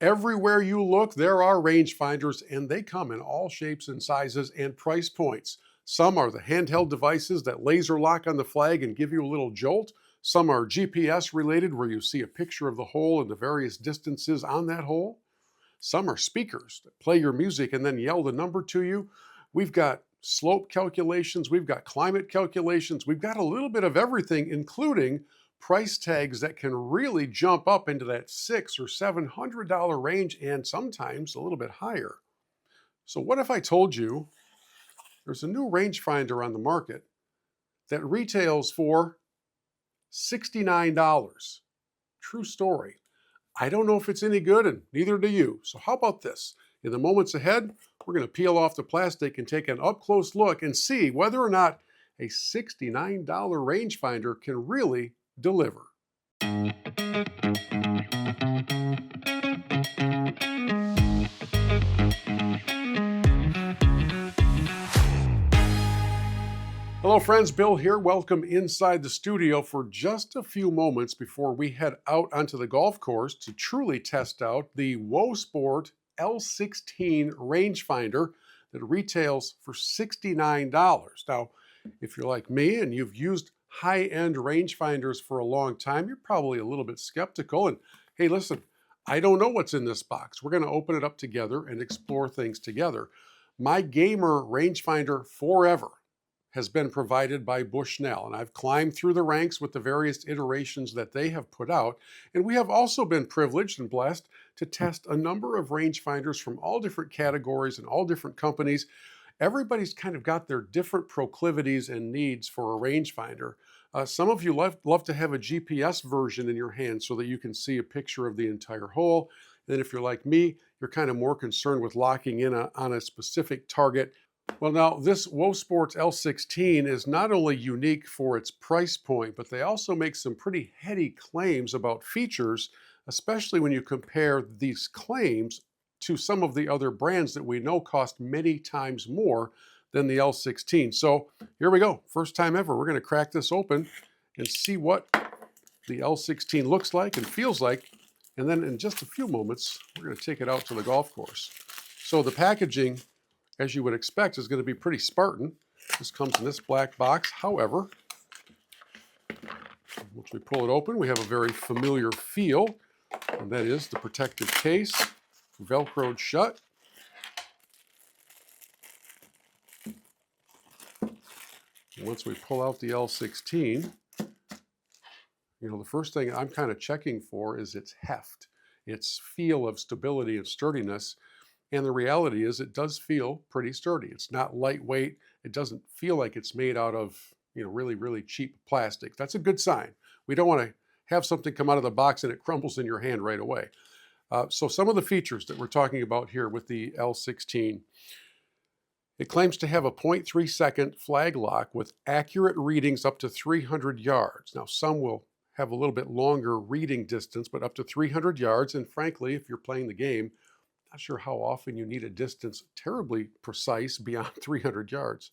Everywhere you look, there are rangefinders, and they come in all shapes and sizes and price points. Some are the handheld devices that laser lock on the flag and give you a little jolt. Some are GPS related, where you see a picture of the hole and the various distances on that hole. Some are speakers that play your music and then yell the number to you. We've got slope calculations, we've got climate calculations, we've got a little bit of everything, including price tags that can really jump up into that $600 or $700 range, and sometimes a little bit higher. So what if I told you there's a new rangefinder on the market that retails for $69? True story. I don't know if it's any good, and neither do you. So how about this? In the moments ahead, we're going to peel off the plastic and take an up-close look and see whether or not a $69 rangefinder can really deliver. Hello friends, Bill here. Welcome inside the studio for just a few moments before we head out onto the golf course to truly test out the WoSport L16 rangefinder that retails for $69. Now, if you're like me and you've used high-end rangefinders for a long time, you're probably a little bit skeptical. And hey, listen, I don't know what's in this box. We're going to open it up together and explore things together. My gamer rangefinder forever has been provided by Bushnell, and I've climbed through the ranks with the various iterations that they have put out. And we have also been privileged and blessed to test a number of rangefinders from all different categories and all different companies. Everybody's kind of got their different proclivities and needs for a rangefinder. Some of you love to have a GPS version in your hand so that you can see a picture of the entire hole. Then if you're like me, you're kind of more concerned with locking in on a specific target. Well, now this WoSport L16 is not only unique for its price point, but they also make some pretty heady claims about features, especially when you compare these claims to some of the other brands that we know cost many times more than the L16. So here we go. First time ever, we're going to crack this open and see what the L16 looks like and feels like. And then in just a few moments, we're going to take it out to the golf course. So the packaging, as you would expect, is going to be pretty Spartan. This comes in this black box. However, once we pull it open, we have a very familiar feel, and that is the protective case, Velcroed shut. And once we pull out the L16, the first thing I'm kind of checking for is its heft, its feel of stability and sturdiness. And the reality is it does feel pretty sturdy. It's not lightweight. It doesn't feel like it's made out of, really, really cheap plastic. That's a good sign. We don't want to have something come out of the box and it crumbles in your hand right away. So some of the features that we're talking about here with the L16, it claims to have a 0.3 second flag lock with accurate readings up to 300 yards. Now, some will have a little bit longer reading distance, but up to 300 yards. And frankly, if you're playing the game, not sure how often you need a distance terribly precise beyond 300 yards.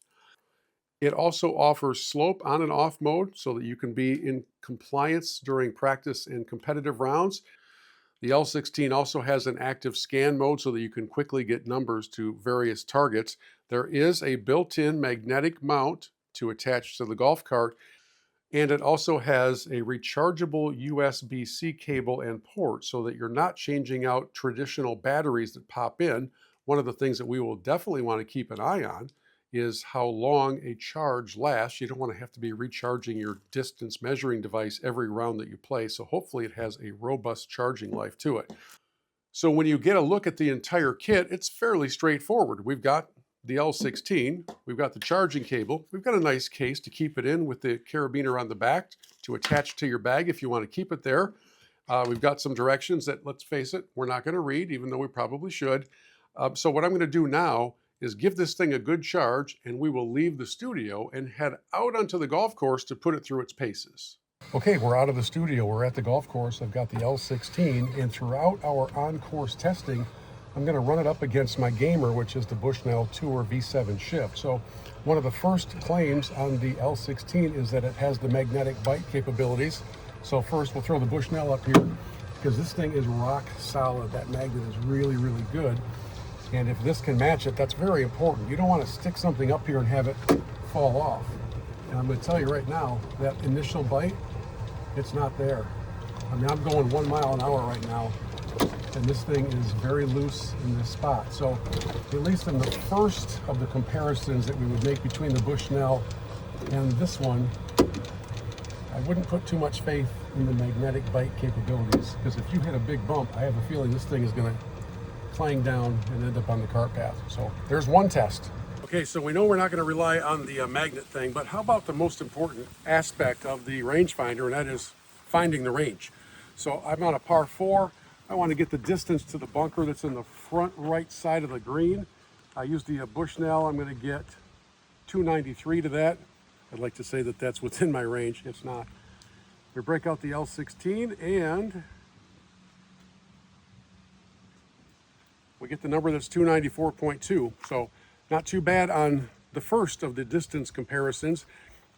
It also offers slope on and off mode so that you can be in compliance during practice and competitive rounds. The L16 also has an active scan mode so that you can quickly get numbers to various targets. There is a built-in magnetic mount to attach to the golf cart, and it also has a rechargeable USB-C cable and port so that you're not changing out traditional batteries that pop in. One of the things that we will definitely want to keep an eye on is how long a charge lasts. You don't want to have to be recharging your distance measuring device every round that you play, so hopefully it has a robust charging life to it. So when you get a look at the entire kit, it's fairly straightforward. We've got the L16, we've got the charging cable, we've got a nice case to keep it in with the carabiner on the back to attach to your bag if you want to keep it there. We've got some directions that, let's face it, we're not going to read, even though we probably should. So what I'm going to do now is give this thing a good charge, and we will leave the studio and head out onto the golf course to put it through its paces. Okay, we're out of the studio. We're at the golf course. I've got the L16, and throughout our on-course testing, I'm going to run it up against my gamer, which is the Bushnell Tour V7 Shift. So one of the first claims on the L16 is that it has the magnetic bite capabilities. So first we'll throw the Bushnell up here because this thing is rock solid. That magnet is really, really good. And if this can match it, that's very important. You don't want to stick something up here and have it fall off. And I'm going to tell you right now, that initial bite, it's not there. I mean, I'm going 1 mile an hour right now, and this thing is very loose in this spot. So at least in the first of the comparisons that we would make between the Bushnell and this one, I wouldn't put too much faith in the magnetic bite capabilities, because if you hit a big bump, I have a feeling this thing is going to clang down and end up on the cart path. So there's one test. Okay, so we know we're not going to rely on the magnet thing, but how about the most important aspect of the rangefinder, and that is finding the range. So I'm on a par 4. I want to get the distance to the bunker that's in the front right side of the green. I use the Bushnell. I'm going to get 293 to that. I'd like to say that that's within my range. It's not. We break out the L16 and we get the number that's 294.2. So not too bad on the first of the distance comparisons.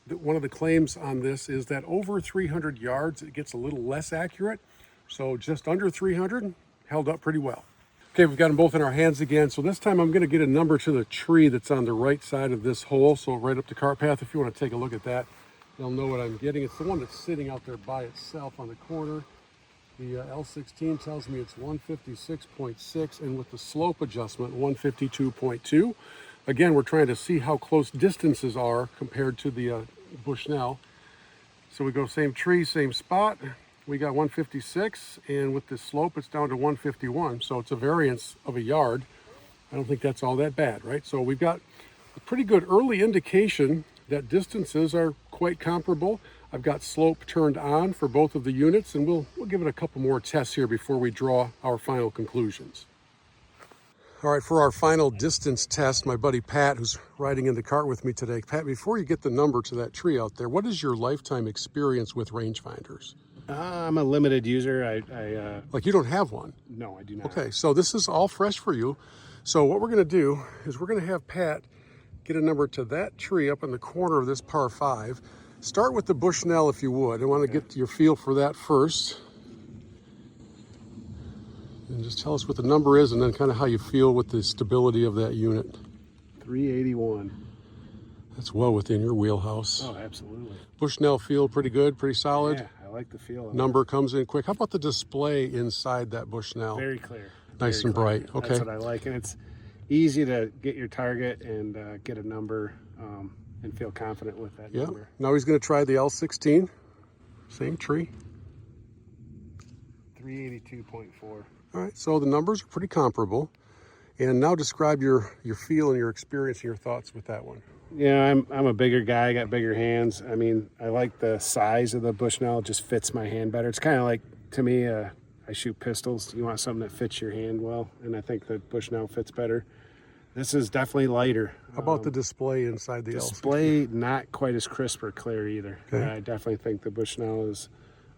One of the claims on this is that over 300 yards, it gets a little less accurate. So just under 300, held up pretty well. Okay, we've got them both in our hands again. So this time I'm going to get a number to the tree that's on the right side of this hole. So right up the cart path, if you want to take a look at that, you'll know what I'm getting. It's the one that's sitting out there by itself on the corner. The L16 tells me it's 156.6, and with the slope adjustment, 152.2. Again, we're trying to see how close distances are compared to the Bushnell. So we go same tree, same spot. We got 156, and with the slope, it's down to 151. So it's a variance of a yard. I don't think that's all that bad, right? So we've got a pretty good early indication that distances are quite comparable. I've got slope turned on for both of the units, and we'll give it a couple more tests here before we draw our final conclusions. All right, for our final distance test, my buddy Pat, who's riding in the cart with me today. Pat, before you get the number to that tree out there, what is your lifetime experience with rangefinders? I'm a limited user. Like, you don't have one? No, I do not. Okay, so this is all fresh for you. So what we're going to do is we're going to have Pat get a number to that tree up in the corner of this par 5. Start with the Bushnell if you would. I want to get your feel for that first. And just tell us what the number is and then kind of how you feel with the stability of that unit. 381. That's well within your wheelhouse. Oh, absolutely. Bushnell feel pretty good, pretty solid. Yeah, I like the feel of Number comes in quick. How about the display inside that Bushnell? Very clear. Nice Very and clear. bright. Okay. That's what I like. And it's easy to get your target and get a number and feel confident with that number. Now he's going to try the L16. Same tree. 382.4. All right, so the numbers are pretty comparable. And now describe your feel and your experience and your thoughts with that one. Yeah, I'm a bigger guy. I got bigger hands. I mean, I like the size of the Bushnell. It just fits my hand better. It's kind of like, to me, I shoot pistols. You want something that fits your hand well, and I think the Bushnell fits better. This is definitely lighter. How about the display inside the display? Not quite as crisp or clear either. Okay. I definitely think the Bushnell is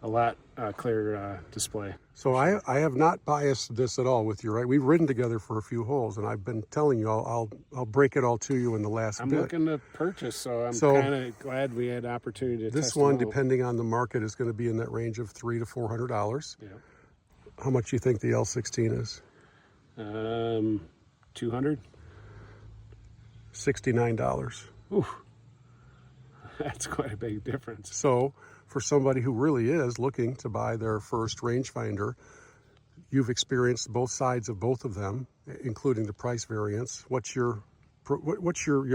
a lot clearer display. So I have not biased this at all with you, right? We've ridden together for a few holes, and I've been telling you I'll break it all to you in the last I'm bit. looking to purchase, so I'm kind of glad we had the opportunity to this test one, them out. depending on the market, is going to be in that range of $300 to $400. Yeah. How much do you think the L16 is? 200. $69. Ooh, that's quite a big difference. So for somebody who really is looking to buy their first rangefinder, you've experienced both sides of both of them, including the price variance. What's your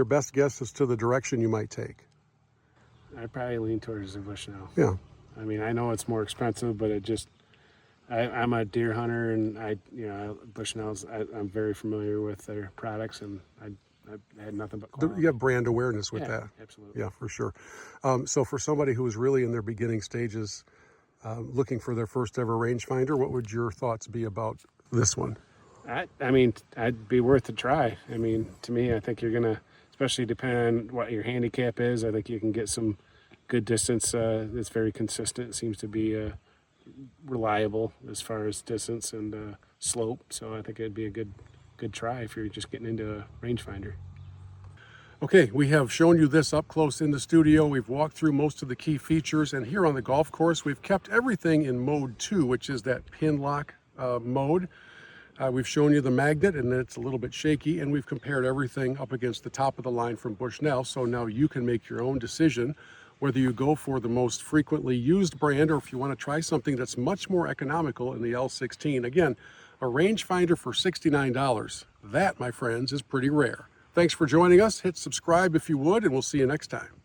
best guess as to the direction you might take? I'd probably lean towards the Bushnell. Yeah. I mean, I know it's more expensive, but it just, I'm a deer hunter, and Bushnells, I'm very familiar with their products, and I had nothing but quality. You have brand awareness with that. Absolutely. Yeah, for sure. So for somebody who is really in their beginning stages, looking for their first ever rangefinder, what would your thoughts be about this one? I mean, I'd be worth a try. I mean, to me, I think you're going to, especially depending on what your handicap is, I think you can get some good distance that's very consistent. It seems to be reliable as far as distance and slope. So I think it'd be a good try if you're just getting into a rangefinder. Okay, we have shown you this up close in the studio. We've walked through most of the key features, and here on the golf course, we've kept everything in mode 2, which is that pin lock mode. We've shown you the magnet, and it's a little bit shaky, and we've compared everything up against the top of the line from Bushnell, so now you can make your own decision whether you go for the most frequently used brand or if you want to try something that's much more economical in the L16. Again, a rangefinder for $69. That, my friends, is pretty rare. Thanks for joining us. Hit subscribe if you would, and we'll see you next time.